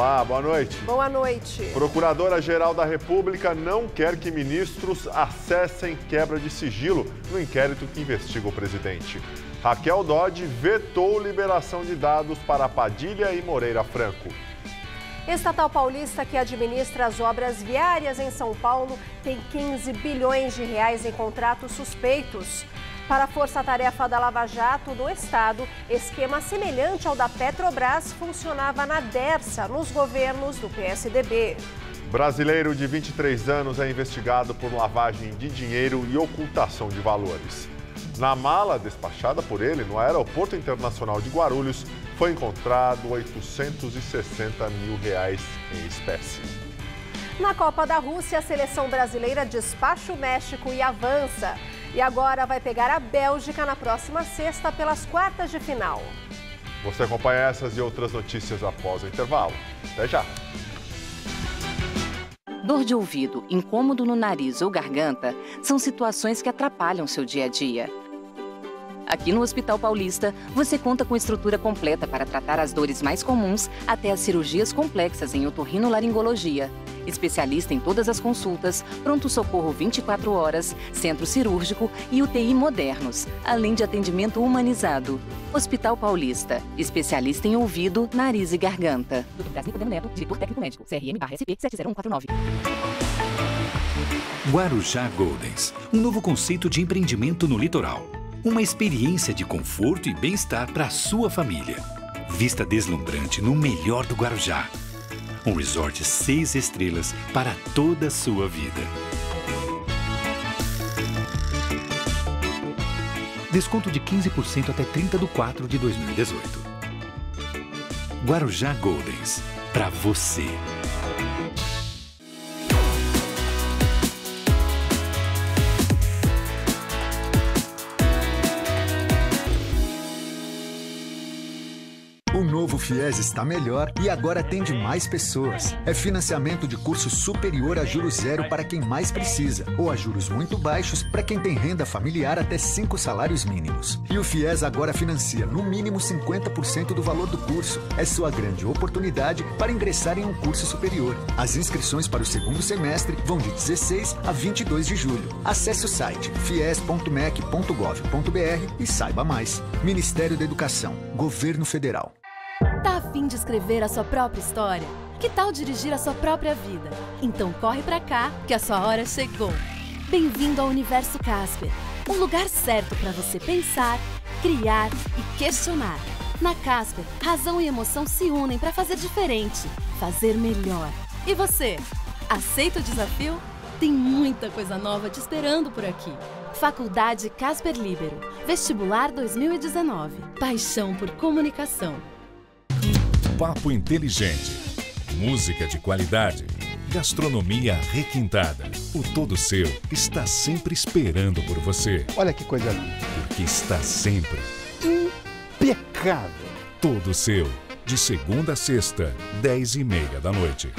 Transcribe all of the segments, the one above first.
Olá, boa noite. Boa noite. Procuradora-Geral da República não quer que ministros acessem quebra de sigilo no inquérito que investiga o presidente. Raquel Dodge vetou liberação de dados para Padilha e Moreira Franco. Estatal Paulista, que administra as obras viárias em São Paulo, tem 15 bilhões de reais em contratos suspeitos. Para a Força-Tarefa da Lava Jato no Estado, esquema semelhante ao da Petrobras funcionava na Dersa, nos governos do PSDB. Brasileiro de 23 anos é investigado por lavagem de dinheiro e ocultação de valores. Na mala despachada por ele no Aeroporto Internacional de Guarulhos, foi encontrado R$860 mil em espécie. Na Copa da Rússia, a seleção brasileira despacha o México e avança. E agora vai pegar a Bélgica na próxima sexta pelas quartas de final. Você acompanha essas e outras notícias após o intervalo. Até já! Dor de ouvido, incômodo no nariz ou garganta são situações que atrapalham seu dia a dia. Aqui no Hospital Paulista, você conta com estrutura completa para tratar as dores mais comuns até as cirurgias complexas em otorrinolaringologia. Especialista em todas as consultas, pronto-socorro 24 horas, centro cirúrgico e UTI modernos, além de atendimento humanizado. Hospital Paulista, especialista em ouvido, nariz e garganta. Dr. Brasil Neto, diretor técnico médico, CRM/SP 70149. Guarujá Goldens, um novo conceito de empreendimento no litoral. Uma experiência de conforto e bem-estar para a sua família. Vista deslumbrante no melhor do Guarujá. Um resort 6 estrelas para toda a sua vida. Desconto de 15% até 30/4/2018. Guarujá Goldens, para você. O novo FIES está melhor e agora atende mais pessoas. É financiamento de curso superior a juros zero para quem mais precisa, ou a juros muito baixos para quem tem renda familiar até 5 salários mínimos. E o FIES agora financia no mínimo 50% do valor do curso. É sua grande oportunidade para ingressar em um curso superior. As inscrições para o segundo semestre vão de 16 a 22 de julho. Acesse o site fies.mec.gov.br e saiba mais. Ministério da Educação, Governo Federal. Tá a fim de escrever a sua própria história? Que tal dirigir a sua própria vida? Então corre pra cá, que a sua hora chegou. Bem-vindo ao Universo Casper, um lugar certo para você pensar, criar e questionar. Na Casper, razão e emoção se unem para fazer diferente, fazer melhor. E você, aceita o desafio? Tem muita coisa nova te esperando por aqui. Faculdade Casper Líbero, Vestibular 2019. Paixão por comunicação. Papo inteligente, música de qualidade, gastronomia requintada. O Todo Seu está sempre esperando por você. Olha que coisa linda. Porque está sempre impecável. Todo Seu, de segunda a sexta, 10h30 da noite.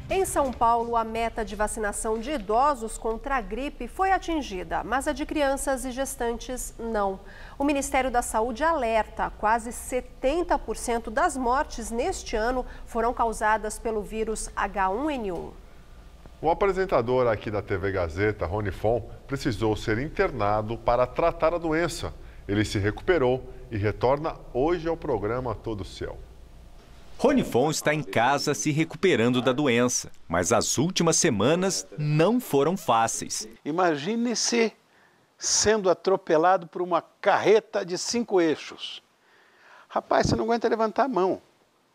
Em São Paulo, a meta de vacinação de idosos contra a gripe foi atingida, mas a de crianças e gestantes não. O Ministério da Saúde alerta: quase 70% das mortes neste ano foram causadas pelo vírus H1N1. O apresentador aqui da TV Gazeta, Rony Fon, precisou ser internado para tratar a doença. Ele se recuperou e retorna hoje ao programa Todo Seu. Rony Fon está em casa se recuperando da doença, mas as últimas semanas não foram fáceis. Imagine-se sendo atropelado por uma carreta de 5 eixos. Rapaz, você não aguenta levantar a mão.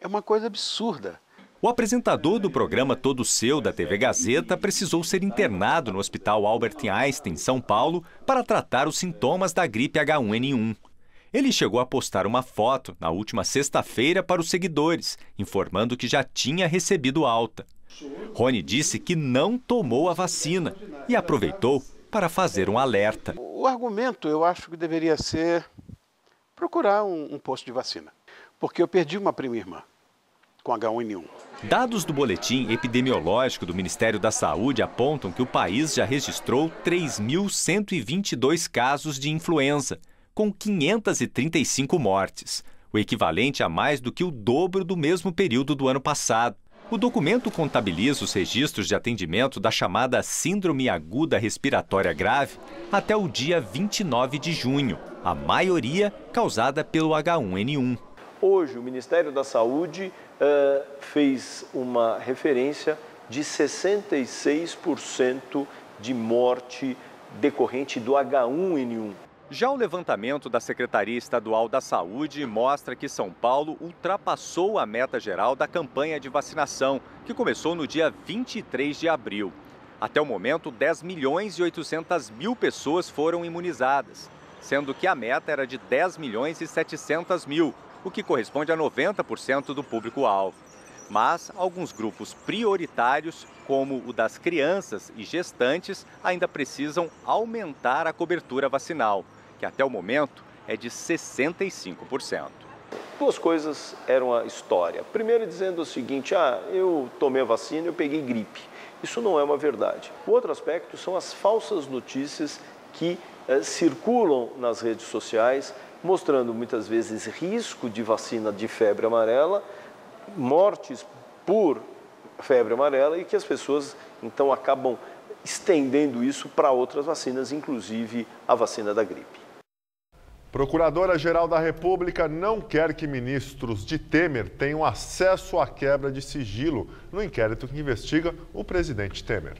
É uma coisa absurda. O apresentador do programa Todo Seu, da TV Gazeta, precisou ser internado no Hospital Albert Einstein, em São Paulo, para tratar os sintomas da gripe H1N1. Ele chegou a postar uma foto na última sexta-feira para os seguidores, informando que já tinha recebido alta. Rony disse que não tomou a vacina e aproveitou para fazer um alerta. O argumento, eu acho que deveria ser procurar um posto de vacina. Porque eu perdi uma prima irmã com H1N1. Dados do boletim epidemiológico do Ministério da Saúde apontam que o país já registrou 3.122 casos de influenza, com 535 mortes, o equivalente a mais do que o dobro do mesmo período do ano passado. O documento contabiliza os registros de atendimento da chamada Síndrome Aguda Respiratória Grave até o dia 29 de junho, a maioria causada pelo H1N1. Hoje, o Ministério da Saúde fez uma referência de 66% de morte decorrente do H1N1. Já o levantamento da Secretaria Estadual da Saúde mostra que São Paulo ultrapassou a meta geral da campanha de vacinação, que começou no dia 23 de abril. Até o momento, 10.800.000 pessoas foram imunizadas, sendo que a meta era de 10.700.000, o que corresponde a 90% do público-alvo. Mas alguns grupos prioritários, como o das crianças e gestantes, ainda precisam aumentar a cobertura vacinal, que até o momento é de 65%. Duas coisas eram a história. Primeiro dizendo o seguinte, eu tomei a vacina e eu peguei gripe. Isso não é uma verdade. O outro aspecto são as falsas notícias que circulam nas redes sociais, mostrando muitas vezes risco de vacina de febre amarela, mortes por febre amarela e que as pessoas então acabam estendendo isso para outras vacinas, inclusive a vacina da gripe. Procuradora-Geral da República não quer que ministros de Temer tenham acesso à quebra de sigilo no inquérito que investiga o presidente Temer.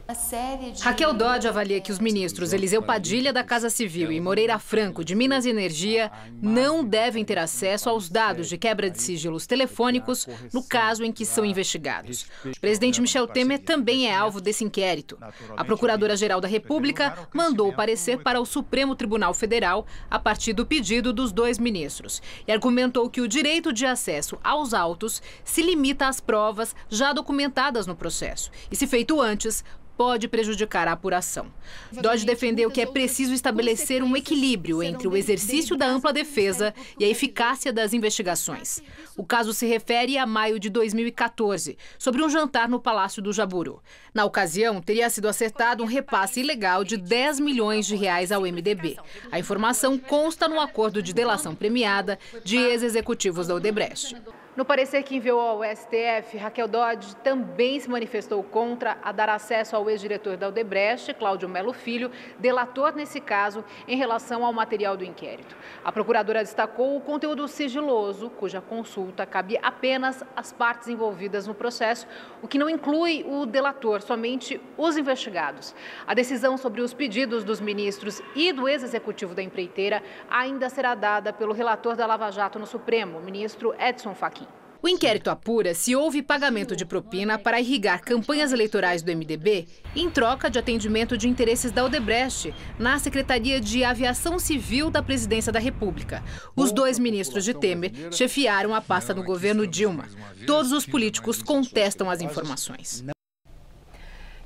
Raquel Dodge avalia que os ministros Eliseu Padilha, da Casa Civil, e Moreira Franco, de Minas e Energia, não devem ter acesso aos dados de quebra de sigilos telefônicos no caso em que são investigados. O presidente Michel Temer também é alvo desse inquérito. A Procuradora-Geral da República mandou o parecer para o Supremo Tribunal Federal a partir do pedido dos dois ministros e argumentou que o direito de acesso aos autos se limita às provas já documentadas no processo e, se feito antes, pode prejudicar a apuração. Dodge defendeu que é preciso estabelecer um equilíbrio entre o exercício da ampla defesa e a eficácia das investigações. O caso se refere a maio de 2014, sobre um jantar no Palácio do Jaburu. Na ocasião, teria sido acertado um repasse ilegal de 10 milhões de reais ao MDB. A informação consta no acordo de delação premiada de ex-executivos da Odebrecht. No parecer que enviou ao STF, Raquel Dodge também se manifestou contra a dar acesso ao ex-diretor da Odebrecht, Cláudio Melo Filho, delator nesse caso, em relação ao material do inquérito. A procuradora destacou o conteúdo sigiloso, cuja consulta cabe apenas às partes envolvidas no processo, o que não inclui o delator, somente os investigados. A decisão sobre os pedidos dos ministros e do ex-executivo da empreiteira ainda será dada pelo relator da Lava Jato no Supremo, o ministro Edson Fachin. O inquérito apura se houve pagamento de propina para irrigar campanhas eleitorais do MDB em troca de atendimento de interesses da Odebrecht na Secretaria de Aviação Civil da Presidência da República. Os dois ministros de Temer chefiaram a pasta no governo Dilma. Todos os políticos contestam as informações.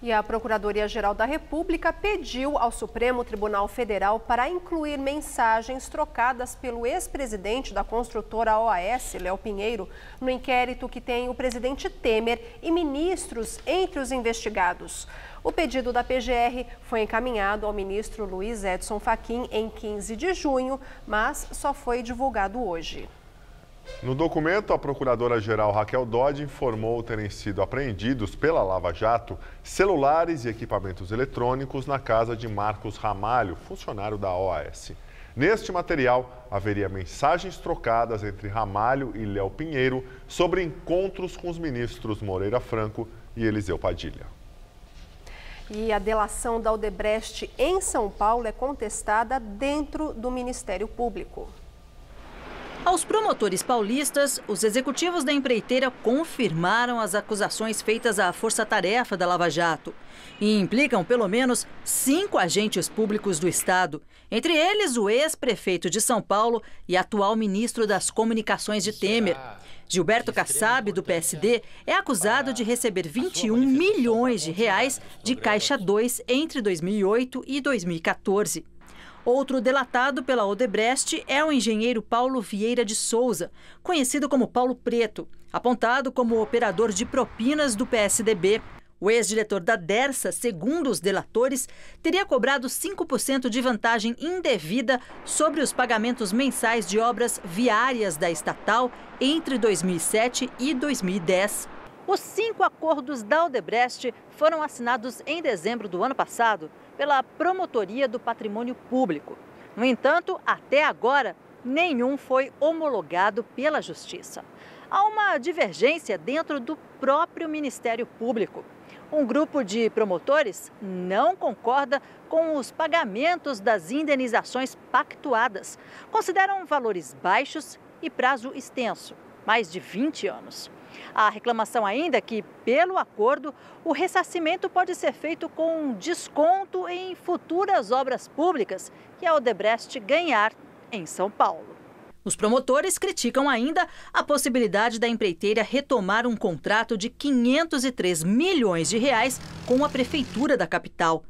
E a Procuradoria-Geral da República pediu ao Supremo Tribunal Federal para incluir mensagens trocadas pelo ex-presidente da construtora OAS, Léo Pinheiro, no inquérito que tem o presidente Temer e ministros entre os investigados. O pedido da PGR foi encaminhado ao ministro Luiz Edson Fachin em 15 de junho, mas só foi divulgado hoje. No documento, a procuradora-geral Raquel Dodge informou terem sido apreendidos pela Lava Jato celulares e equipamentos eletrônicos na casa de Marcos Ramalho, funcionário da OAS. Neste material, haveria mensagens trocadas entre Ramalho e Léo Pinheiro sobre encontros com os ministros Moreira Franco e Eliseu Padilha. E a delação da Odebrecht em São Paulo é contestada dentro do Ministério Público. Aos promotores paulistas, os executivos da empreiteira confirmaram as acusações feitas à força-tarefa da Lava Jato e implicam pelo menos 5 agentes públicos do Estado, entre eles o ex-prefeito de São Paulo e atual ministro das Comunicações de Temer. Gilberto Kassab, do PSD, é acusado de receber 21 milhões de reais de Caixa 2 entre 2008 e 2014. Outro delatado pela Odebrecht é o engenheiro Paulo Vieira de Souza, conhecido como Paulo Preto, apontado como operador de propinas do PSDB. O ex-diretor da Dersa, segundo os delatores, teria cobrado 5% de vantagem indevida sobre os pagamentos mensais de obras viárias da estatal entre 2007 e 2010. Os 5 acordos da Odebrecht foram assinados em dezembro do ano passado pela Promotoria do Patrimônio Público. No entanto, até agora, nenhum foi homologado pela Justiça. Há uma divergência dentro do próprio Ministério Público. Um grupo de promotores não concorda com os pagamentos das indenizações pactuadas. Consideram valores baixos e prazo extenso, mais de 20 anos. A reclamação ainda é que, pelo acordo, o ressarcimento pode ser feito com desconto em futuras obras públicas que a Odebrecht ganhar em São Paulo. Os promotores criticam ainda a possibilidade da empreiteira retomar um contrato de 503 milhões de reais com a prefeitura da capital.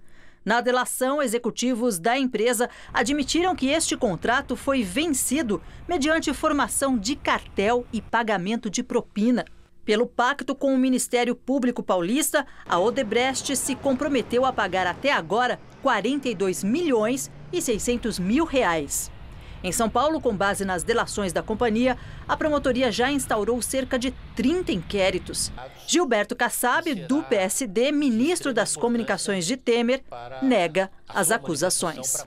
Na delação, executivos da empresa admitiram que este contrato foi vencido mediante formação de cartel e pagamento de propina. Pelo pacto com o Ministério Público Paulista, a Odebrecht se comprometeu a pagar até agora 42 milhões e 600 mil reais. Em São Paulo, com base nas delações da companhia, a promotoria já instaurou cerca de 30 inquéritos. Gilberto Kassab, do PSD, ministro das Comunicações de Temer, nega as acusações.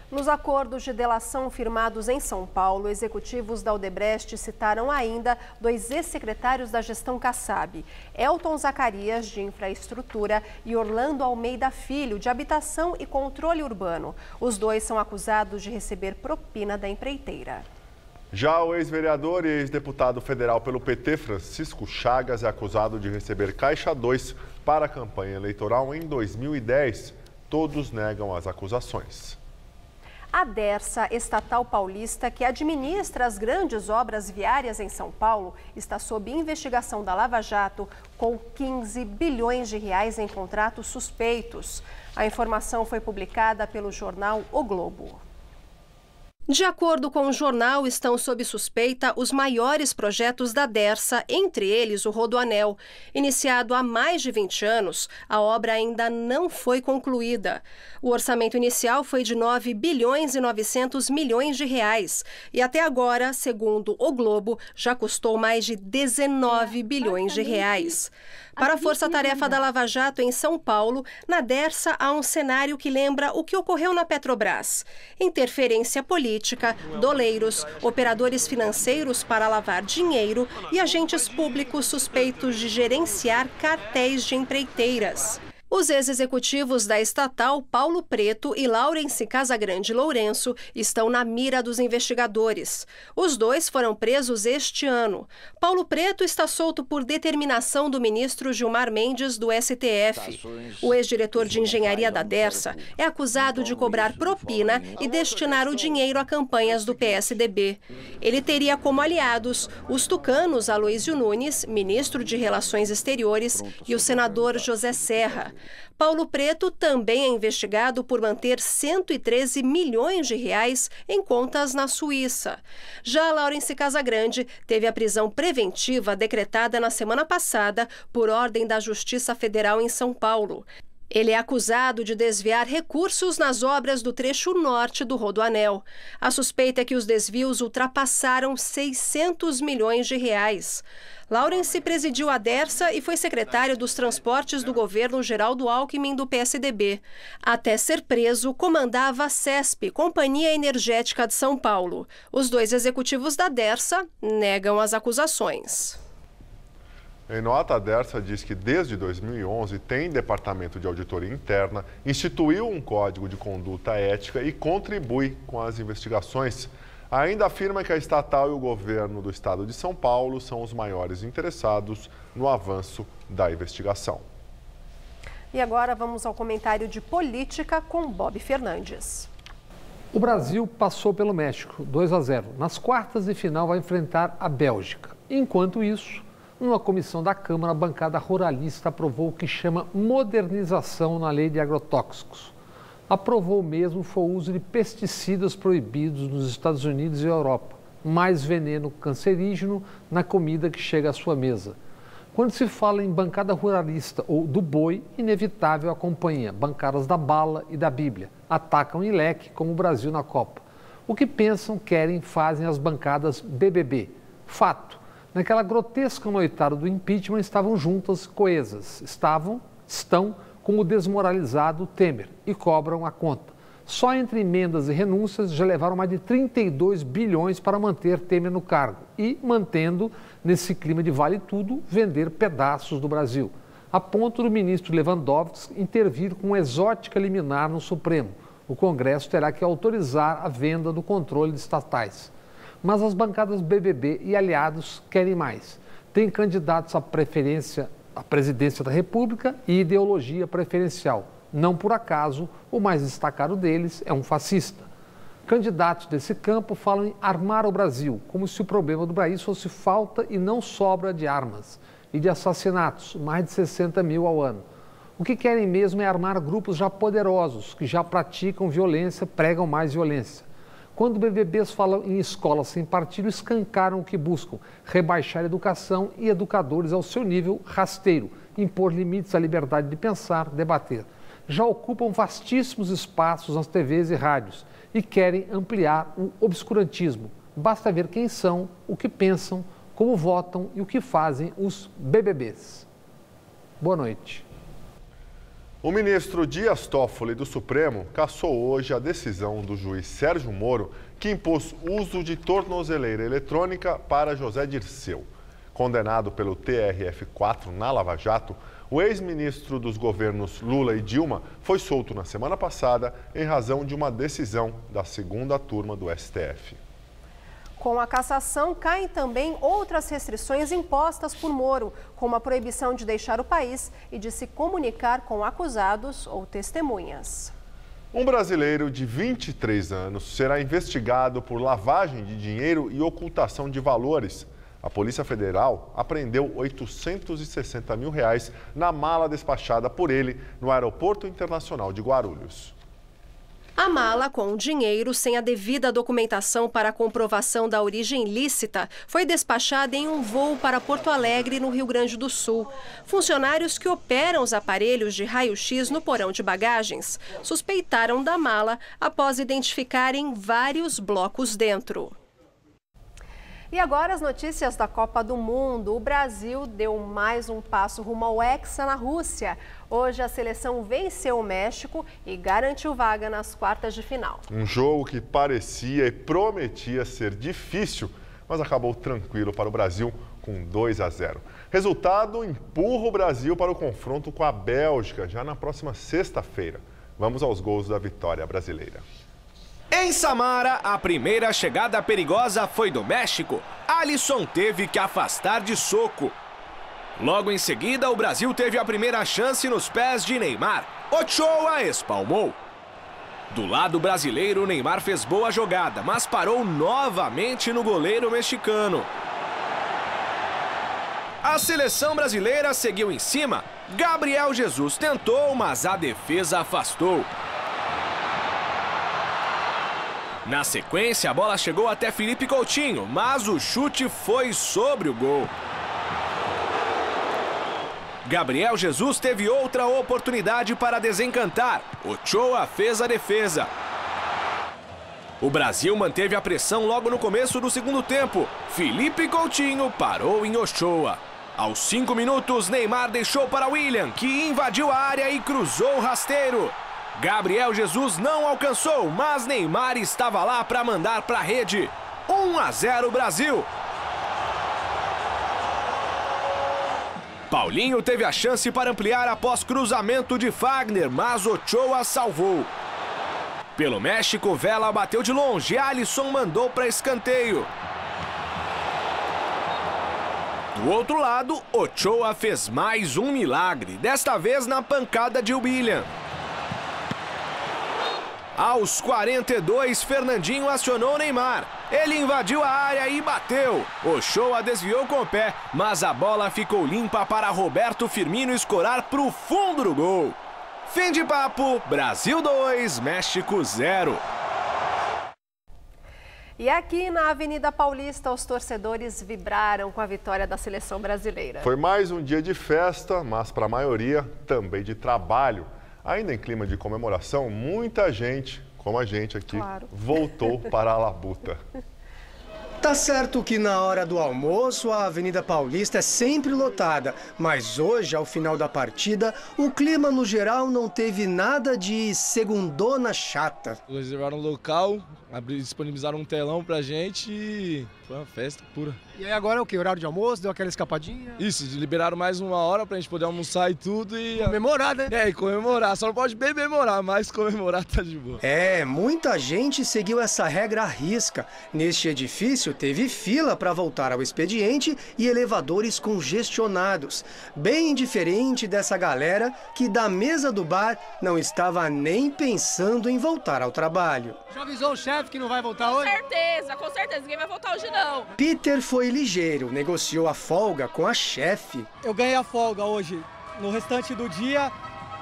Nos acordos de delação firmados em São Paulo, executivos da Odebrecht citaram ainda 2 ex-secretários da gestão Kassab, Elton Zacarias, de Infraestrutura, e Orlando Almeida Filho, de Habitação e Controle Urbano. Os 2 são acusados de receber propina da empreiteira. Já o ex-vereador e ex-deputado federal pelo PT, Francisco Chagas, é acusado de receber Caixa 2 para a campanha eleitoral em 2010. Todos negam as acusações. A Dersa, estatal paulista, que administra as grandes obras viárias em São Paulo, está sob investigação da Lava Jato com 15 bilhões de reais em contratos suspeitos. A informação foi publicada pelo jornal O Globo. De acordo com o jornal, estão sob suspeita os maiores projetos da Dersa, entre eles o Rodoanel. Iniciado há mais de 20 anos, a obra ainda não foi concluída. O orçamento inicial foi de 9 bilhões e 900 milhões de reais. E até agora, segundo o Globo, já custou mais de 19 bilhões de reais. Para a Força-Tarefa da Lava Jato em São Paulo, na Dersa há um cenário que lembra o que ocorreu na Petrobras. Interferência política, doleiros, operadores financeiros para lavar dinheiro e agentes públicos suspeitos de gerenciar cartéis de empreiteiras. Os ex-executivos da estatal, Paulo Preto e Laurence Casagrande Lourenço, estão na mira dos investigadores. Os 2 foram presos este ano. Paulo Preto está solto por determinação do ministro Gilmar Mendes, do STF. O ex-diretor de engenharia da Dersa é acusado de cobrar propina e destinar o dinheiro a campanhas do PSDB. Ele teria como aliados os tucanos Aloísio Nunes, ministro de Relações Exteriores, e o senador José Serra. Paulo Preto também é investigado por manter 113 milhões de reais em contas na Suíça. Já Laurence Casagrande teve a prisão preventiva decretada na semana passada por ordem da Justiça Federal em São Paulo. Ele é acusado de desviar recursos nas obras do trecho norte do Rodoanel. A suspeita é que os desvios ultrapassaram 600 milhões de reais. Laurence presidiu a Dersa e foi secretário dos transportes do governo Geraldo Alckmin, do PSDB. Até ser preso, comandava a CESP, Companhia Energética de São Paulo. Os 2 executivos da Dersa negam as acusações. Em nota, a Dersa diz que desde 2011 tem departamento de auditoria interna, instituiu um código de conduta ética e contribui com as investigações. Ainda afirma que a estatal e o governo do estado de São Paulo são os maiores interessados no avanço da investigação. E agora vamos ao comentário de política com Bob Fernandes. O Brasil passou pelo México, 2-0. Nas quartas de final vai enfrentar a Bélgica. Enquanto isso, uma comissão da Câmara, a bancada ruralista aprovou o que chama modernização na lei de agrotóxicos. aprovou mesmo foi o uso de pesticidas proibidos nos Estados Unidos e Europa, mais veneno cancerígeno na comida que chega à sua mesa. Quando se fala em bancada ruralista ou do boi, inevitável acompanha bancadas da bala e da Bíblia, atacam em leque como o Brasil na Copa. O que pensam, querem, fazem as bancadas BBB. Fato, naquela grotesca noitada do impeachment estavam juntas, coesas, estão com o desmoralizado Temer e cobram a conta. Só entre emendas e renúncias já levaram mais de 32 bilhões para manter Temer no cargo e, mantendo, nesse clima de vale tudo, vender pedaços do Brasil. A ponto do ministro Lewandowski intervir com uma exótica liminar no Supremo. O Congresso terá que autorizar a venda do controle de estatais. Mas as bancadas BBB e aliados querem mais. Tem candidatos à presidência da República e ideologia preferencial. Não por acaso, o mais destacado deles é um fascista. Candidatos desse campo falam em armar o Brasil, como se o problema do país fosse falta e não sobra de armas e de assassinatos, mais de 60 mil ao ano. O que querem mesmo é armar grupos já poderosos, que já praticam violência, pregam mais violência. Quando BBBs falam em escolas sem partido, escancaram o que buscam, rebaixar a educação e educadores ao seu nível rasteiro, impor limites à liberdade de pensar, debater. Já ocupam vastíssimos espaços nas TVs e rádios e querem ampliar o obscurantismo. Basta ver quem são, o que pensam, como votam e o que fazem os BBBs. Boa noite. O ministro Dias Toffoli do Supremo cassou hoje a decisão do juiz Sérgio Moro, que impôs uso de tornozeleira eletrônica para José Dirceu. Condenado pelo TRF4 na Lava Jato, o ex-ministro dos governos Lula e Dilma foi solto na semana passada em razão de uma decisão da segunda turma do STF. Com a cassação, caem também outras restrições impostas por Moro, como a proibição de deixar o país e de se comunicar com acusados ou testemunhas. Um brasileiro de 23 anos será investigado por lavagem de dinheiro e ocultação de valores. A Polícia Federal apreendeu R$ 860 mil na mala despachada por ele no Aeroporto Internacional de Guarulhos. A mala com dinheiro sem a devida documentação para a comprovação da origem lícita foi despachada em um voo para Porto Alegre, no Rio Grande do Sul. Funcionários que operam os aparelhos de raio-x no porão de bagagens suspeitaram da mala após identificarem vários blocos dentro. E agora as notícias da Copa do Mundo. O Brasil deu mais um passo rumo ao Hexa na Rússia. Hoje a seleção venceu o México e garantiu vaga nas quartas de final. Um jogo que parecia e prometia ser difícil, mas acabou tranquilo para o Brasil com 2-0. Resultado empurra o Brasil para o confronto com a Bélgica já na próxima sexta-feira. Vamos aos gols da vitória brasileira. Em Samara, a primeira chegada perigosa foi do México. Alisson teve que afastar de soco. Logo em seguida, o Brasil teve a primeira chance nos pés de Neymar. Ochoa espalmou. Do lado brasileiro, Neymar fez boa jogada, mas parou novamente no goleiro mexicano. A seleção brasileira seguiu em cima. Gabriel Jesus tentou, mas a defesa afastou. Na sequência, a bola chegou até Felipe Coutinho, mas o chute foi sobre o gol. Gabriel Jesus teve outra oportunidade para desencantar. Ochoa fez a defesa. O Brasil manteve a pressão logo no começo do segundo tempo. Felipe Coutinho parou em Ochoa. Aos 5 minutos, Neymar deixou para William, que invadiu a área e cruzou o rasteiro. Gabriel Jesus não alcançou, mas Neymar estava lá para mandar para a rede. 1-0 Brasil. Paulinho teve a chance para ampliar após cruzamento de Fagner, mas Ochoa salvou. Pelo México, Vela bateu de longe, Alisson mandou para escanteio. Do outro lado, Ochoa fez mais um milagre, desta vez na pancada de William. Aos 42, Fernandinho acionou Neymar. Ele invadiu a área e bateu. Ochoa desviou com o pé, mas a bola ficou limpa para Roberto Firmino escorar para o fundo do gol. Fim de papo, Brasil 2, México 0. E aqui na Avenida Paulista, os torcedores vibraram com a vitória da seleção brasileira. Foi mais um dia de festa, mas para a maioria também de trabalho. Ainda em clima de comemoração, muita gente, como a gente aqui, voltou para a labuta. Tá certo que na hora do almoço a Avenida Paulista é sempre lotada, mas hoje, ao final da partida, o clima no geral não teve nada de segundona chata. Eles reservaram um local, disponibilizaram um telão pra gente e foi uma festa pura. E aí agora é o quê? Horário de almoço? Deu aquela escapadinha? Isso, liberaram mais uma hora pra gente poder almoçar e tudo e... Comemorar, né? É, e comemorar. Só não pode bebemorar, mas comemorar tá de boa. É, muita gente seguiu essa regra à risca. Neste edifício teve fila para voltar ao expediente e elevadores congestionados. Bem diferente dessa galera que da mesa do bar não estava nem pensando em voltar ao trabalho. Já avisou o chefe que não vai voltar hoje? Com certeza, ninguém vai voltar hoje não. Peter foi ligeiro, negociou a folga com a chefe. Eu ganhei a folga hoje, no restante do dia,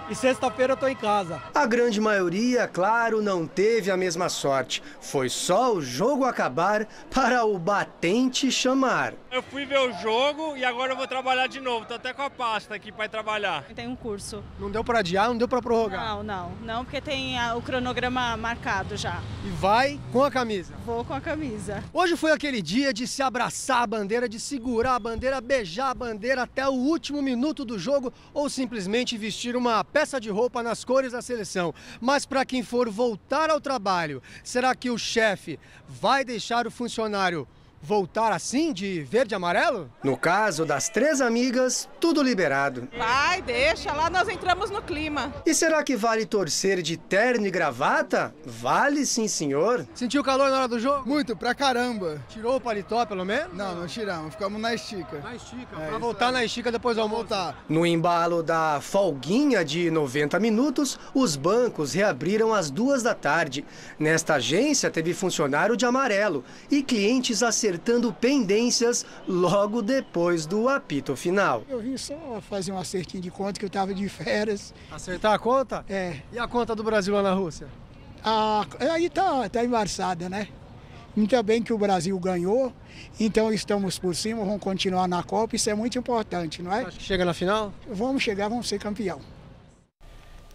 e sexta-feira eu tô em casa. A grande maioria, claro, não teve a mesma sorte. Foi só o jogo acabar para o batente chamar. Eu fui ver o jogo e agora eu vou trabalhar de novo. Tô até com a pasta aqui para ir trabalhar. Tem um curso. Não deu para adiar, não deu para prorrogar? Não, porque tem o cronograma marcado já. E vai com a camisa? Vou com a camisa. Hoje foi aquele dia de se abraçar a bandeira, de segurar a bandeira, beijar a bandeira até o último minuto do jogo ou simplesmente vestir uma peça de roupa nas cores da seleção. Mas para quem for voltar ao trabalho, será que o chefe vai deixar o funcionário voltar assim, de verde e amarelo? No caso das três amigas, tudo liberado. Vai, deixa, lá nós entramos no clima. E será que vale torcer de terno e gravata? Vale, sim, senhor. Sentiu calor na hora do jogo? Muito, pra caramba. Tirou o paletó, pelo menos? Não tiramos, ficamos na estica. Na estica, pra voltar na estica depois do almoço. Voltar. No embalo da folguinha de 90 minutos, os bancos reabriram às 2 da tarde. Nesta agência teve funcionário de amarelo e clientes acertando pendências logo depois do apito final. Eu vim só fazer um acertinho de conta que eu estava de férias. Acertar a conta? É. E a conta do Brasil lá na Rússia? Aí tá embaçada, né? Ainda bem que o Brasil ganhou, então estamos por cima, vamos continuar na Copa, isso é muito importante, não é? Acho que chega na final? Vamos chegar, vamos ser campeão.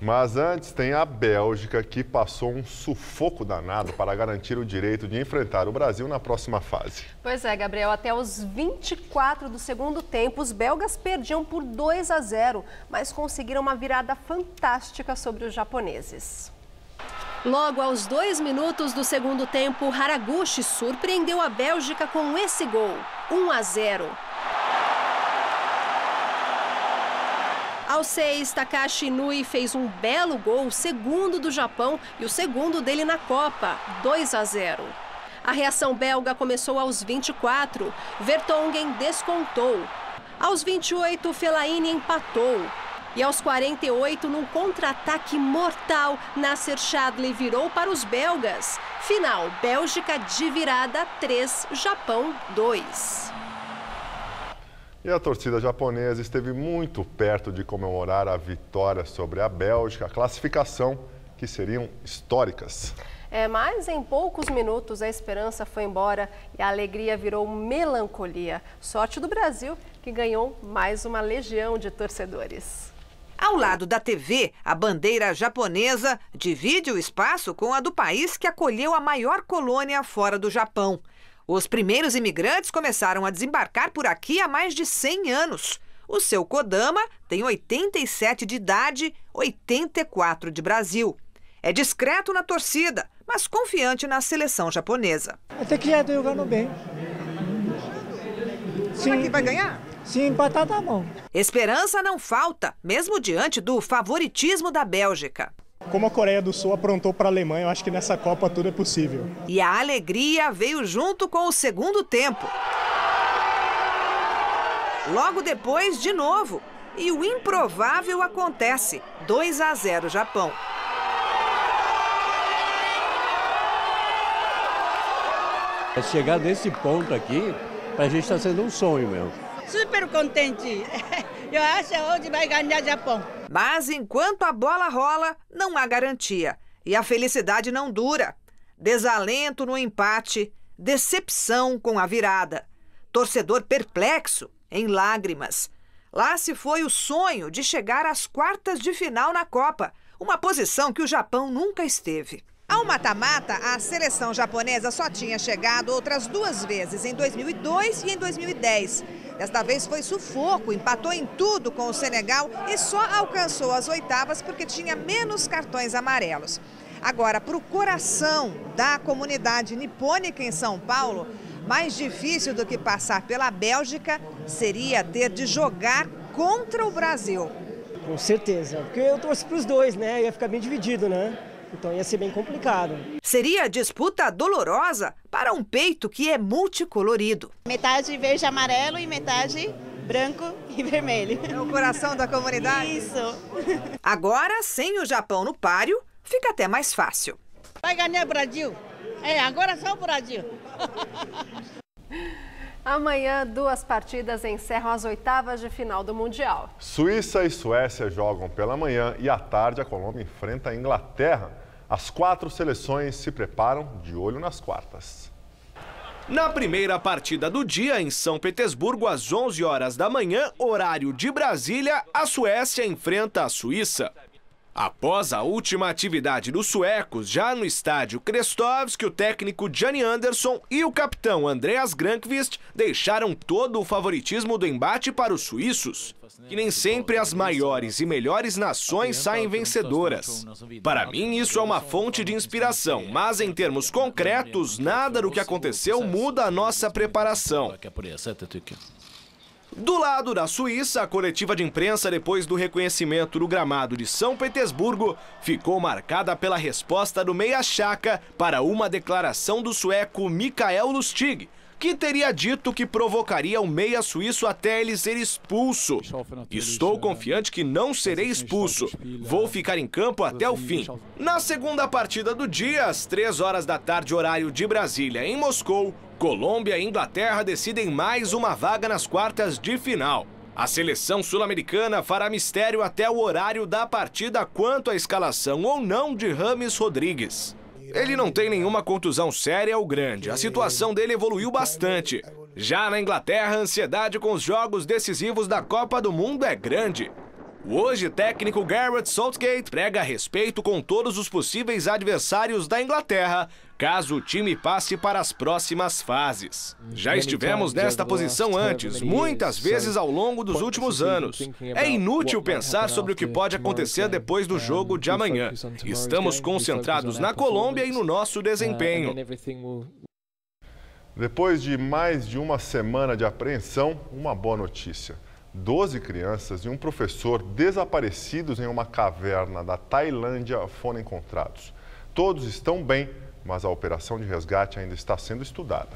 Mas antes tem a Bélgica, que passou um sufoco danado para garantir o direito de enfrentar o Brasil na próxima fase. Pois é, Gabriel, até os 24 do segundo tempo, os belgas perdiam por 2-0, mas conseguiram uma virada fantástica sobre os japoneses. Logo aos 2 minutos do segundo tempo, Haraguchi surpreendeu a Bélgica com esse gol, 1-0. Aos 6, Takashi Inui fez um belo gol, o segundo do Japão e o segundo dele na Copa, 2-0. A reação belga começou aos 24, Vertonghen descontou. Aos 28, Fellaini empatou. E aos 48, num contra-ataque mortal, Nasser Chadli virou para os belgas. Final, Bélgica de virada 3, Japão 2. E a torcida japonesa esteve muito perto de comemorar a vitória sobre a Bélgica, a classificação que seriam históricas. Mas em poucos minutos a esperança foi embora e a alegria virou melancolia. Sorte do Brasil, que ganhou mais uma legião de torcedores. Ao lado da TV, a bandeira japonesa divide o espaço com a do país que acolheu a maior colônia fora do Japão. Os primeiros imigrantes começaram a desembarcar por aqui há mais de 100 anos. O seu Kodama tem 87 de idade, 84 de Brasil. É discreto na torcida, mas confiante na seleção japonesa. Até que já estou jogando bem. Será que vai ganhar? Se empatar, tá bom. Esperança não falta, mesmo diante do favoritismo da Bélgica. Como a Coreia do Sul aprontou para a Alemanha, eu acho que nessa Copa tudo é possível. E a alegria veio junto com o segundo tempo. Logo depois, de novo. E o improvável acontece. 2-0 Japão. Chegar nesse ponto aqui, pra gente está sendo um sonho mesmo. Super contente. Eu acho que hoje vai ganhar Japão. Mas enquanto a bola rola, não há garantia. E a felicidade não dura. Desalento no empate, decepção com a virada. Torcedor perplexo, em lágrimas. Lá se foi o sonho de chegar às quartas de final na Copa, uma posição que o Japão nunca esteve. Ao mata-mata, a seleção japonesa só tinha chegado outras 2 vezes, em 2002 e em 2010. Desta vez foi sufoco, empatou em tudo com o Senegal e só alcançou as oitavas porque tinha menos cartões amarelos. Agora, para o coração da comunidade nipônica em São Paulo, mais difícil do que passar pela Bélgica seria ter de jogar contra o Brasil. Com certeza, porque eu torço para os dois, né? Ia ficar bem dividido, né? Então ia ser bem complicado. Seria disputa dolorosa para um peito que é multicolorido. Metade verde e amarelo e metade branco e vermelho. É o coração da comunidade? Isso. Agora, sem o Japão no páreo, fica até mais fácil. Vai ganhar o Brasil. Agora só o Brasil. Amanhã, 2 partidas encerram as oitavas de final do Mundial. Suíça e Suécia jogam pela manhã e à tarde a Colômbia enfrenta a Inglaterra. As 4 seleções se preparam de olho nas quartas. Na primeira partida do dia, em São Petersburgo, às 11 horas da manhã, horário de Brasília, a Suécia enfrenta a Suíça. Após a última atividade dos suecos, já no estádio Krestovski, o técnico Gianni Andersson e o capitão Andreas Granqvist deixaram todo o favoritismo do embate para os suíços, que nem sempre as maiores e melhores nações saem vencedoras. Para mim, isso é uma fonte de inspiração, mas em termos concretos, nada do que aconteceu muda a nossa preparação. Do lado da Suíça, a coletiva de imprensa depois do reconhecimento do gramado de São Petersburgo ficou marcada pela resposta do meia Xhaka para uma declaração do sueco Mikael Lustig, que teria dito que provocaria o meia suíço até ele ser expulso. Estou confiante que não serei expulso. Vou ficar em campo até o fim. Na segunda partida do dia, às 3 horas da tarde, horário de Brasília, em Moscou, Colômbia e Inglaterra decidem mais uma vaga nas quartas de final. A seleção sul-americana fará mistério até o horário da partida quanto à escalação ou não de James Rodrigues. Ele não tem nenhuma contusão séria ou grande, a situação dele evoluiu bastante. Já na Inglaterra, a ansiedade com os jogos decisivos da Copa do Mundo é grande. O hoje técnico Gareth Southgate prega respeito com todos os possíveis adversários da Inglaterra, caso o time passe para as próximas fases. Já estivemos nesta posição antes, muitas vezes ao longo dos últimos anos. É inútil pensar sobre o que pode acontecer depois do jogo de amanhã. Estamos concentrados na Colômbia e no nosso desempenho. Depois de mais de uma semana de apreensão, uma boa notícia. 12 crianças e um professor desaparecidos em uma caverna da Tailândia foram encontrados. Todos estão bem, mas a operação de resgate ainda está sendo estudada.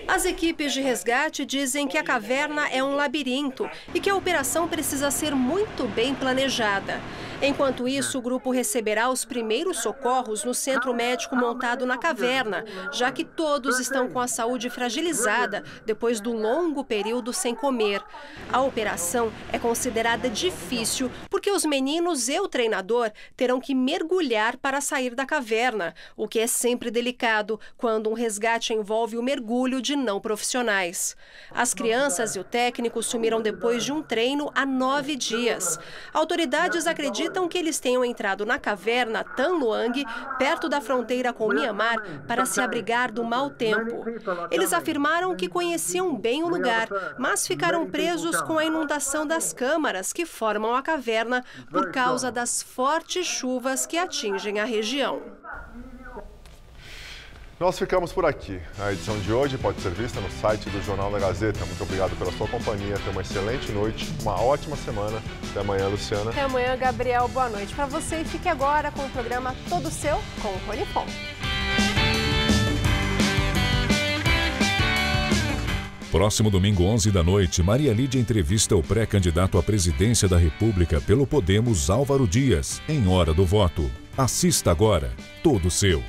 As equipes de resgate dizem que a caverna é um labirinto e que a operação precisa ser muito bem planejada. Enquanto isso, o grupo receberá os primeiros socorros no centro médico montado na caverna, já que todos estão com a saúde fragilizada depois do longo período sem comer. A operação é considerada difícil porque os meninos e o treinador terão que mergulhar para sair da caverna, o que é sempre delicado quando um resgate envolve o mergulho de não profissionais. As crianças e o técnico sumiram depois de um treino há 9 dias. Autoridades acreditam que eles tenham entrado na caverna Tan Luang, perto da fronteira com Mianmar, para se abrigar do mau tempo. Eles afirmaram que conheciam bem o lugar, mas ficaram presos com a inundação das câmaras que formam a caverna por causa das fortes chuvas que atingem a região. Nós ficamos por aqui. A edição de hoje pode ser vista no site do Jornal da Gazeta. Muito obrigado pela sua companhia. Tenha uma excelente noite, uma ótima semana. Até amanhã, Luciana. Até amanhã, Gabriel. Boa noite para você e fique agora com o programa Todo Seu com o Rony Fon. Próximo domingo, 11 da noite, Maria Lídia entrevista o pré-candidato à presidência da República pelo Podemos, Álvaro Dias, em Hora do Voto. Assista agora. Todo Seu.